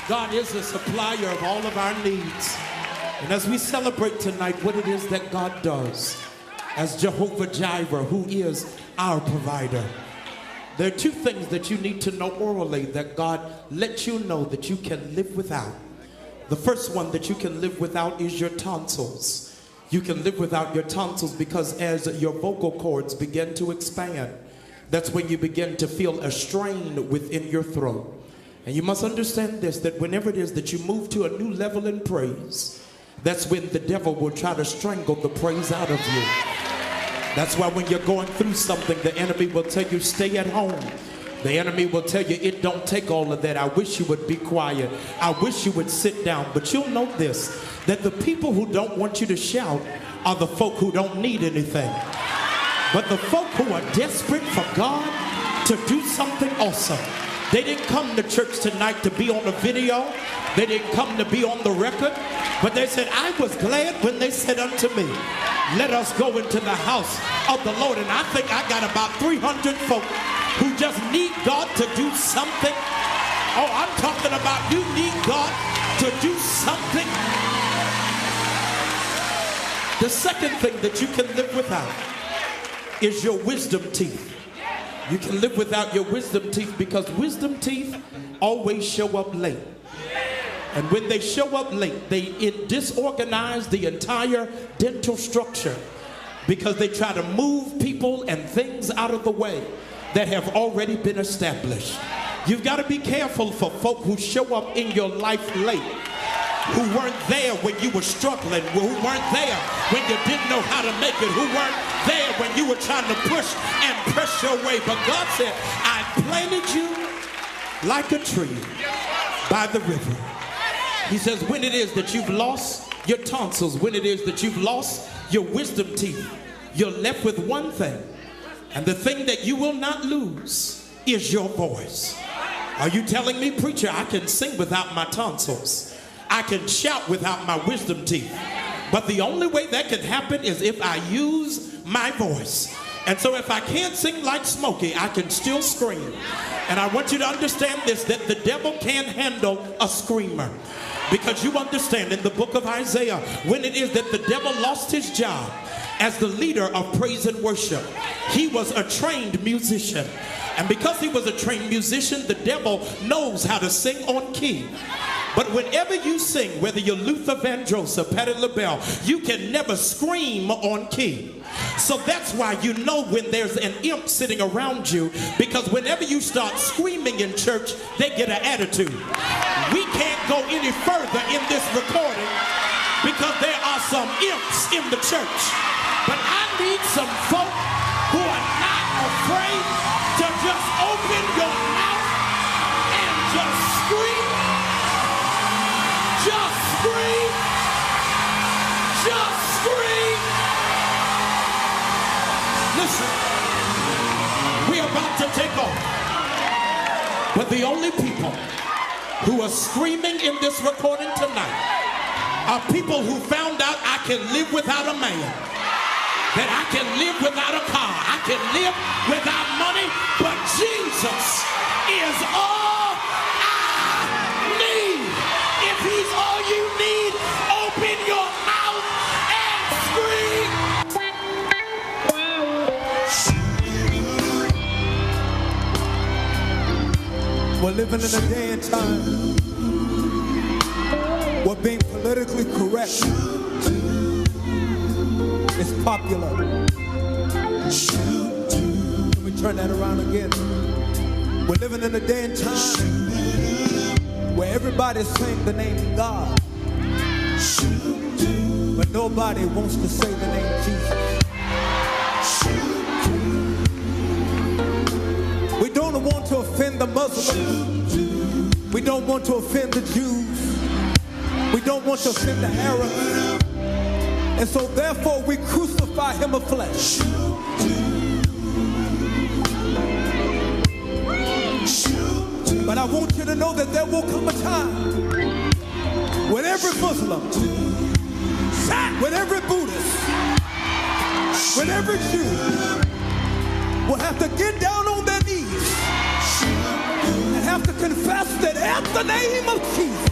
God is a supplier of all of our needs. And as we celebrate tonight what it is that God does as Jehovah Jireh, who is our provider, there are two things that you need to know orally that God lets you know that you can live without. The first one that you can live without is your tonsils. You can live without your tonsils because as your vocal cords begin to expand, that's when you begin to feel a strain within your throat. And you must understand this, that whenever it is that you move to a new level in praise, that's when the devil will try to strangle the praise out of you. That's why when you're going through something, the enemy will tell you, stay at home. The enemy will tell you, it don't take all of that. I wish you would be quiet. I wish you would sit down. But you'll note this, that the people who don't want you to shout are the folk who don't need anything. But the folk who are desperate for God to do something awesome. They didn't come to church tonight to be on a video. They didn't come to be on the record. But they said, I was glad when they said unto me, let us go into the house of the Lord. And I think I got about 300 folk who just need God to do something. Oh, I'm talking about you need God to do something. The second thing that you can live without is your wisdom teeth. You can live without your wisdom teeth because wisdom teeth always show up late. And when they show up late, it disorganize the entire dental structure because they try to move people and things out of the way that have already been established. You've got to be careful for folk who show up in your life late, who weren't there when you were struggling, who weren't there when you didn't know how to make it, who weren't there when you were trying to push and press your way. But God said, I planted you like a tree by the river. He says, when it is that you've lost your tonsils, when it is that you've lost your wisdom teeth, you're left with one thing. And the thing that you will not lose is your voice. Are you telling me, preacher, I can sing without my tonsils? I can shout without my wisdom teeth. But the only way that can happen is if I use my voice. And so if I can't sing like Smokey, I can still scream. And I want you to understand this, that the devil can't handle a screamer. Because you understand in the book of Isaiah, when it is that the devil lost his job as the leader of praise and worship, he was a trained musician. And because he was a trained musician, the devil knows how to sing on key. But whenever you sing, whether you're Luther Vandross or Patti LaBelle, you can never scream on key. So that's why you know when there's an imp sitting around you, because whenever you start screaming in church, they get an attitude. We can't go any further in this recording because there are some imps in the church. But I need some folk who are not afraid to just open your mouth and just scream. Just scream. Just scream. Listen, we're about to take off. But the only people who are screaming in this recording tonight are people who found out I can live without a man, that I can live without a car, I can live without money, but Jesus is all I need. If he's all you need, open your mouth and scream. We're living in a day and time where being politically correct is popular. Let me turn that around again. We're living in a day and time where everybody's saying the name God, but nobody wants to say the name Jesus. We don't want to offend the Muslims. We don't want to offend the Jews. We don't want to offend the Arabs. And so therefore we crucify him of flesh. But I want you to know that there will come a time when every Muslim, when every Buddhist, when every Jew will have to get down on their knees and have to confess that At the name of Jesus,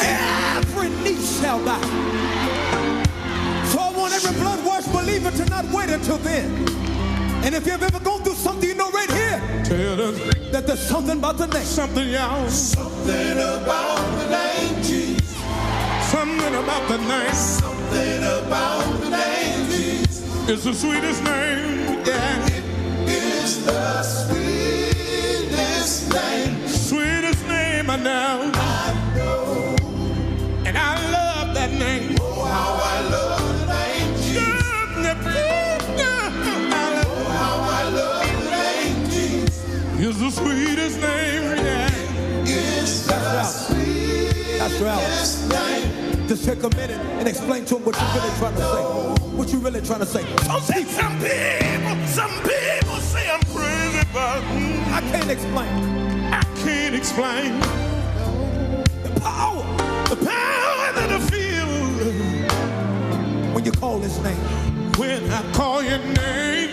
every knee shall bow. So I want every blood-washed believer to not wait until then. And if you've ever gone through something, you know right here, tell us that there's something about the name. Something, y'all. Something about the name Jesus. Something about the name. Something about the name Jesus. It's the sweetest name, yeah. It is the sweetest name. Sweetest name I know. I know. And I love that name. Oh, how I love the name Jesus. Is the sweetest name, yeah. It's the sweetest name. Just take a minute and explain to him what you're really trying to say. What you really trying to say. Some people say I'm crazy, but I can't explain. I can't explain the power that I feel when you call his name. When I call your name.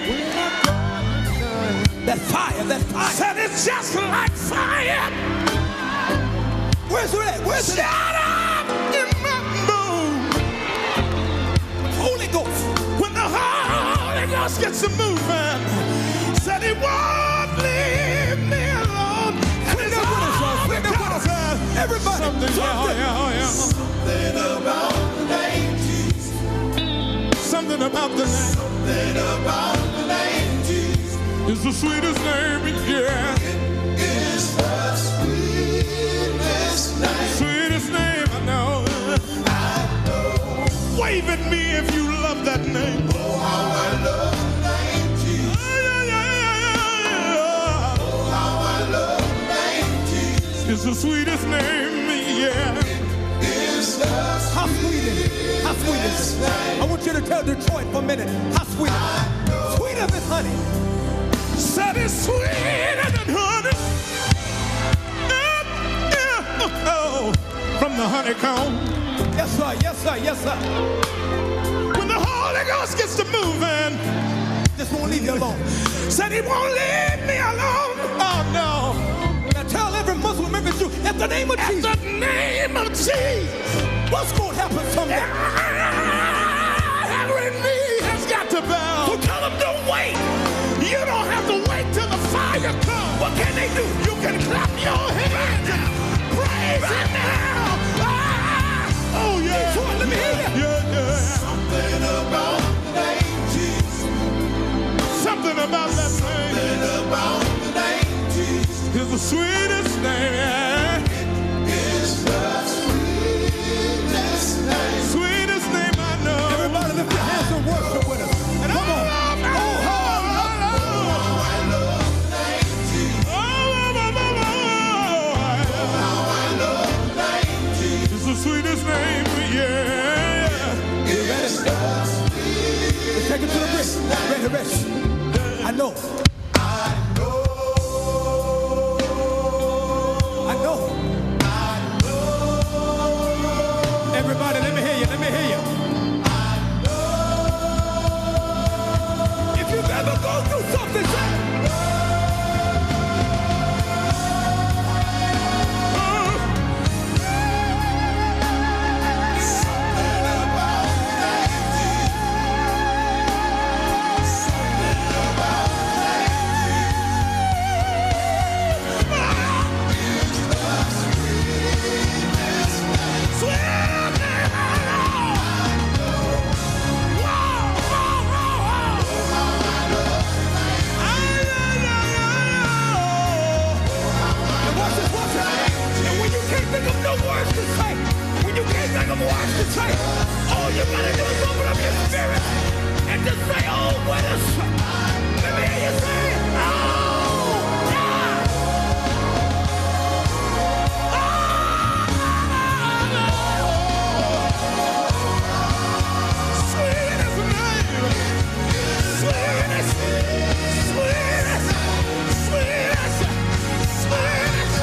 That fire, that fire. Said it's just like fire. Where's it at? Where's it at? Shut up in my mood. Holy Ghost. When the Holy Ghost gets to moving, said he won't leave me alone. And it's all because everybody. Something about the name Jesus. Something about the name. Something about the name Jesus. It's the sweetest name, yeah. It is the sweetest name. Sweetest name I know. I know. Wave at me if you love that name. Oh, how I love the name Jesus. Oh, how I love the name Jesus. It's the sweetest name, yeah. It is the how sweet is it? How sweet is it? I want you to tell Detroit for a minute. How sweet is it? Sweeter than honey. Said it's sweeter than honey. From the honeycomb. Yes, sir, yes, sir, yes, sir. When the Holy Ghost gets to moving, just won't leave you alone. Said he won't leave me alone. Oh, no. Now tell every Muslim, every Jew, at the name of Jesus. At the name of Jesus. What's going to happen someday? Every knee has got to bow. So tell them don't wait. You don't have to wait till the fire comes. What can they do? You can clap your hands and praise him now. Ah! Oh, yeah. Let me hear you. Yeah, yeah. Something about the name Jesus. Something about that name. Something about the name Jesus. It's the sweetest name, yeah. It is the sweetest name. Sweetest name I know. Everybody lift your hands and worship with us. And come on. Sweetest name, yeah. You ready? Let's take it to the bridge. Ready, ready. I know. I know. I know. I know. Everybody, let me hear you. Let me hear you. I know. If you've ever gone through something, all you gotta do is open up your spirit and just say, oh, what a shot. Let me hear you say, oh, yeah. Sweetest name. Sweetest. Sweetest. Sweetest. Sweetest.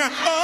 Oh,